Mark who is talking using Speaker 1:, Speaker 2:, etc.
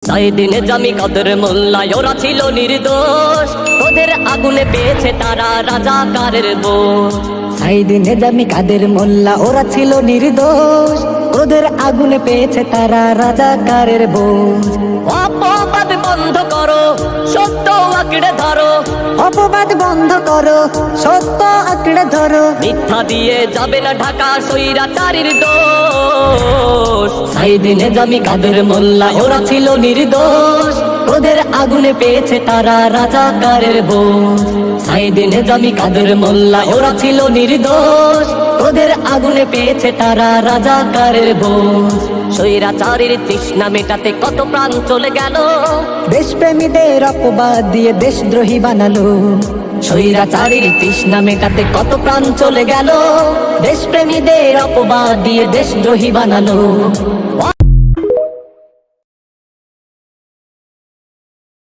Speaker 1: সাইদিন জামি কাদের মোল্লা ওরা ছিল নির্দোষ, ওদের আগুনে পেয়েছে তারা রাজাকারের বোঝ।
Speaker 2: সাইদিন জামি কাদের মোল্লা ওরা ছিল নির্দোষ, ওদের আগুনে পেয়েছে তারা রাজাকারের বোঝ।
Speaker 1: অপবাদ বন্ধ করো, সত্য আঁকড়ে ধরো,
Speaker 2: অপবাদ বন্ধ করো, সত্য আঁকড়ে ধরো।
Speaker 1: মিথ্যা দিয়ে যাবে না ঢাকা স্বৈরাচারীর দোষ। সাইদিন জামি কাদের মোল্লা ওরা ছিল নির্দোষ, ওদের আগুনে পেয়েছে তারা রাজাকারের বোঝ। সাইদিন জামি কাদের মোল্লা ওরা ছিল নির্দোষ, ওদের আগুনে পেয়েছে তারা রাজাকারের বোঝ। স্বৈরাচারীর তৃষ্ণা মেটাতে কত প্রাণ চলে গেল,
Speaker 2: দেশপ্রেমীদের অপবাদ দিয়ে দেশদ্রোহী বানালো।
Speaker 1: স্বৈরাচারীর তৃষ্ণা মেটাতে কত প্রাণ চলে গেল, দেশপ্রেমীদের অপবাদ দিয়ে দেশদ্রোহী বানালো।